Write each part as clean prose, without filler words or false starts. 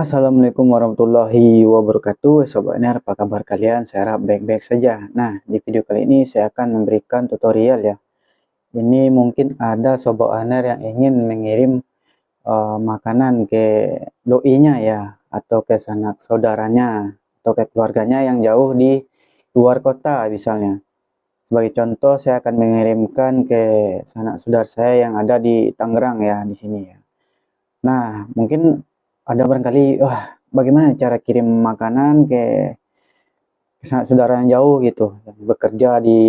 Assalamualaikum warahmatullahi wabarakatuh. Sobat Ner, apa kabar kalian? Saya harap baik-baik saja. Nah, di video kali ini saya akan memberikan tutorial ya. Ini mungkin ada Sobat Ner yang ingin mengirim makanan ke doinya ya, atau ke sanak saudaranya, atau ke keluarganya yang jauh di luar kota misalnya. Sebagai contoh, saya akan mengirimkan ke sanak saudara saya yang ada di Tangerang ya, di sini ya. Nah, mungkin ada barangkali, wah, bagaimana cara kirim makanan ke sanak saudara yang jauh gitu, yang bekerja di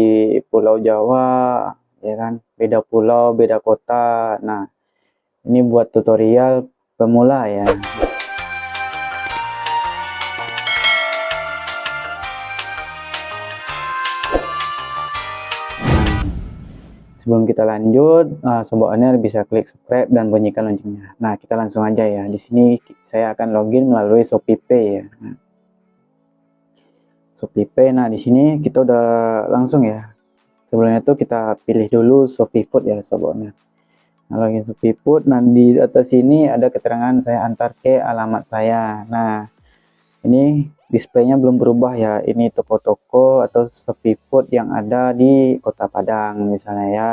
Pulau Jawa, ya kan, beda pulau, beda kota. Nah, ini buat tutorial pemula ya. Sebelum kita lanjut, Sobat Owner bisa klik subscribe dan bunyikan loncengnya. Nah, kita langsung aja ya. Di sini saya akan login melalui ShopeePay ya. Nah, ShopeePay. Nah, di sini kita udah langsung ya. Sebelumnya itu kita pilih dulu ShopeeFood ya, Sobat Owner. Nah, login ShopeeFood. Nah, di atas sini ada keterangan saya antar ke alamat saya. Nah, ini displaynya belum berubah ya. Ini toko-toko atau ShopeeFood yang ada di Kota Padang misalnya ya.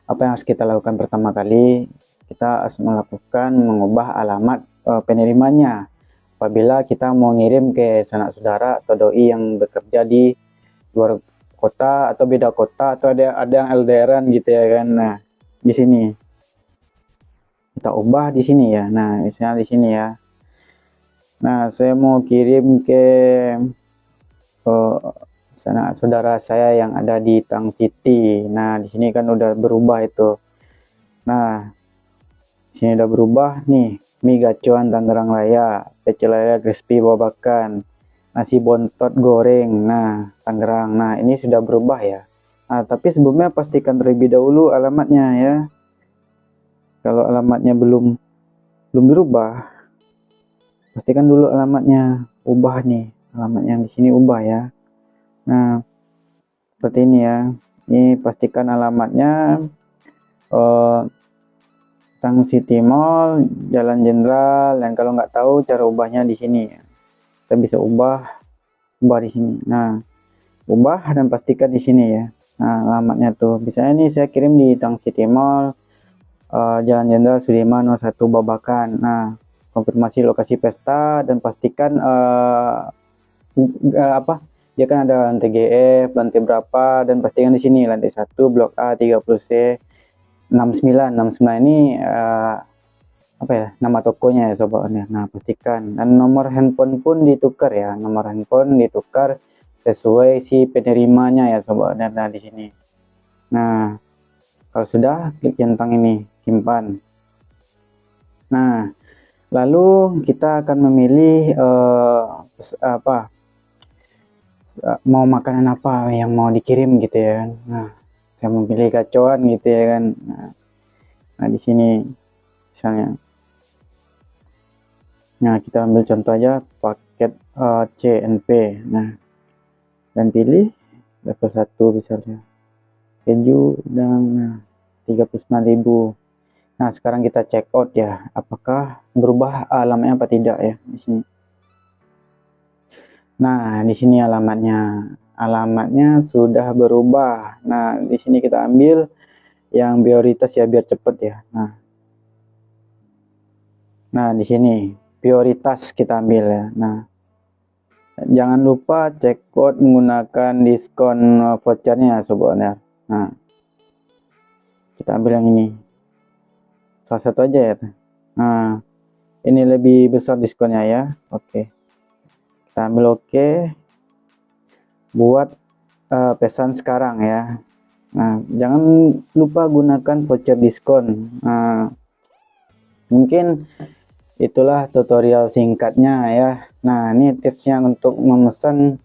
Apa yang harus kita lakukan pertama kali? Kita harus mengubah alamat penerimanya. Apabila kita mau ngirim ke sanak saudara atau doi yang bekerja di luar kota atau beda kota atau ada yang LDRan gitu ya kan. Nah, di sini kita ubah di sini ya. Nah, misalnya di sini ya. Nah, saya mau kirim ke sanak saudara saya yang ada di Tang City. Nah, di sini kan udah berubah itu. Nah, sini udah berubah nih. Mie gacuan Tangerang Raya, pecel lele crispy babakan, nasi bontot goreng. Nah, Tangerang. Nah, ini sudah berubah ya. Nah, tapi sebelumnya pastikan terlebih dahulu alamatnya ya. Kalau alamatnya belum berubah, pastikan dulu alamatnya ubah nih. Alamatnya di sini ubah ya. Nah, seperti ini ya. Ini pastikan alamatnya Tang City Mall, Jalan Jenderal. Dan kalau nggak tahu cara ubahnya di sini ya. Kita bisa ubah di sini. Nah, ubah dan pastikan di sini ya. Nah, alamatnya tuh. Misalnya ini saya kirim di Tang City Mall, Jalan Jenderal Sudirman 01 Babakan. Nah, konfirmasi lokasi pesta dan pastikan apa? Dia kan ada lantai GF, lantai berapa, dan pastikan di sini lantai 1 Blok A 30C 69 ini apa ya, nama tokonya ya Sobat Owner. Nah, pastikan dan nomor handphone pun ditukar ya, nomor handphone ditukar sesuai si penerimanya ya Sobat Owner. Nah, di sini. Nah, kalau sudah klik centang ini simpan. Nah, lalu kita akan memilih apa mau makanan apa yang mau dikirim gitu ya kan. Nah, saya memilih gacoan gitu ya kan. Nah, di sini misalnya. Nah, kita ambil contoh aja paket CNP. Nah, dan pilih level 1 misalnya. Keju dan 39.000. Nah, sekarang kita check out ya. Apakah berubah alamatnya apa tidak ya di sini. Nah, di sini alamatnya. Alamatnya sudah berubah. Nah, di sini kita ambil yang prioritas ya biar cepet ya. Nah, di sini prioritas kita ambil ya. Nah, jangan lupa cek code menggunakan diskon vouchernya Sobat Owner. Nah, kita ambil yang ini. Salah satu aja ya. Nah, ini lebih besar diskonnya ya. Oke. Kita ambil oke. Buat pesan sekarang ya. Nah, jangan lupa gunakan voucher diskon. Nah, mungkin itulah tutorial singkatnya ya. Nah, ini tipsnya untuk memesan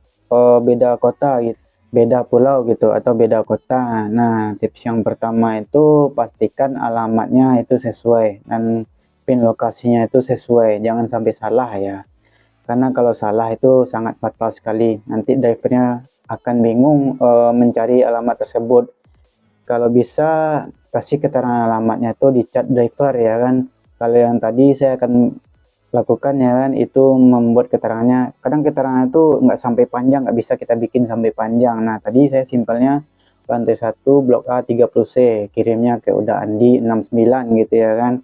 beda kota gitu, beda pulau gitu atau beda kota. Nah, tips yang pertama itu pastikan alamatnya itu sesuai dan pin lokasinya itu sesuai, jangan sampai salah ya. Karena kalau salah itu sangat fatal sekali. Nanti drivernya akan bingung mencari alamat tersebut. Kalau bisa kasih keterangan alamatnya itu di chat driver ya kan. Kalau yang tadi saya akan lakukan ya kan, itu membuat keterangannya. Kadang keterangannya itu nggak sampai panjang, nggak bisa kita bikin sampai panjang. Nah tadi saya simpelnya lantai 1 blok A 30C, kirimnya ke Uda Andi 69 gitu ya kan.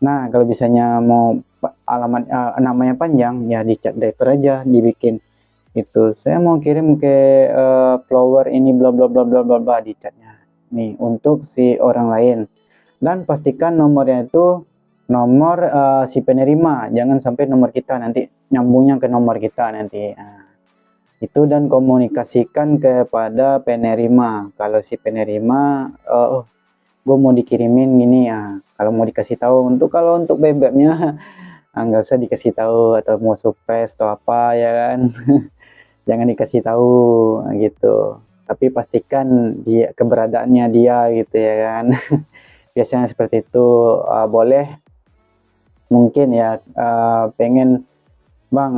Nah kalau misalnya mau alamat namanya panjang ya di chat driver aja dibikin itu, saya mau kirim ke flower ini bla bla bla bla bla bla di chatnya nih untuk si orang lain, dan pastikan nomornya itu nomor si penerima, jangan sampai nomor kita nanti nyambungnya ke nomor kita nanti. Nah, itu, dan komunikasikan kepada penerima. Kalau si penerima, oh gue mau dikirimin gini ya, kalau mau dikasih tahu. Kalau untuk BBM-nya nggak usah dikasih tahu, atau mau surprise atau apa ya kan. Jangan dikasih tahu gitu, tapi pastikan dia keberadaannya dia gitu ya kan. Biasanya seperti itu. Boleh mungkin ya, pengen bang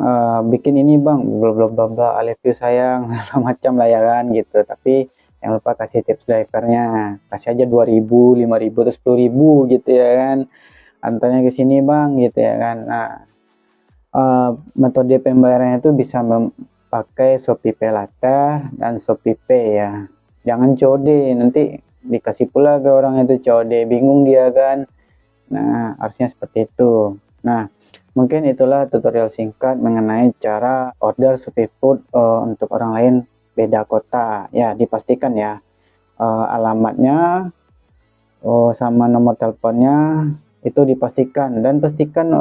bikin ini bang bla bla bla bla, I love you sayang, macam lah ya kan gitu, tapi jangan lupa kasih tips drivernya, kasih aja 2.000, 5.000 atau 10.000 gitu ya kan, antarnya ke sini bang gitu ya kan. Nah metode pembayarannya itu bisa pakai Shopee Pay Later dan Shopee Pay ya, jangan COD, nanti dikasih pula ke orang itu COD, bingung dia kan. Nah harusnya seperti itu. Nah mungkin itulah tutorial singkat mengenai cara order Shopee Food untuk orang lain beda kota ya. Dipastikan ya alamatnya sama nomor teleponnya itu dipastikan, dan pastikan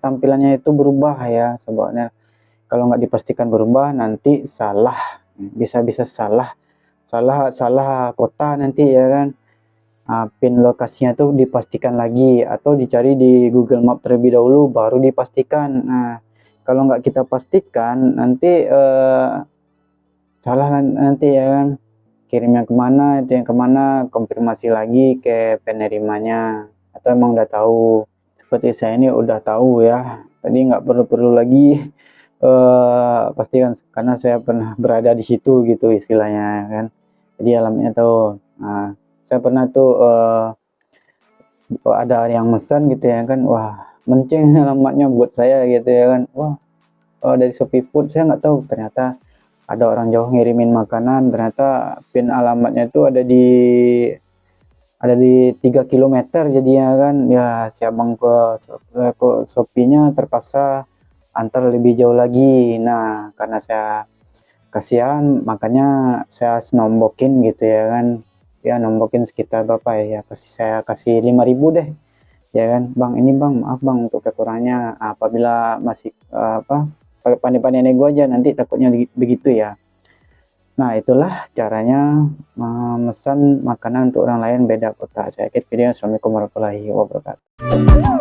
tampilannya itu berubah ya sobatnya. Kalau nggak dipastikan berubah nanti salah, bisa salah kota nanti ya kan. Pin lokasinya tuh dipastikan lagi, atau dicari di Google Map terlebih dahulu baru dipastikan. Nah kalau nggak kita pastikan nanti salah nanti ya kan, kirimnya kemana, itu yang kemana, konfirmasi lagi ke penerimanya, atau emang udah tahu. Seperti saya ini udah tahu ya, tadi nggak perlu lagi pastikan, karena saya pernah berada di situ gitu istilahnya kan, jadi alamatnya tahu. Nah saya pernah tuh ada yang mesen gitu ya kan, wah menceng alamatnya buat saya gitu ya kan, wah dari Shopee Food, saya nggak tahu ternyata ada orang jauh ngirimin makanan, ternyata pin alamatnya itu ada di 3 kilometer jadinya kan ya. Si abang ke Shopee-nya terpaksa antar lebih jauh lagi. Nah karena saya kasihan, makanya saya nombokin gitu ya kan, ya nombokin sekitar berapa ya, saya kasih 5.000 deh ya kan, bang ini bang maaf bang untuk kekurangannya, apabila masih pandai-pandai nego aja, nanti takutnya begitu ya. Nah itulah caranya memesan makanan untuk orang lain beda kota. Saya akhir video. Assalamualaikum warahmatullahi wabarakatuh.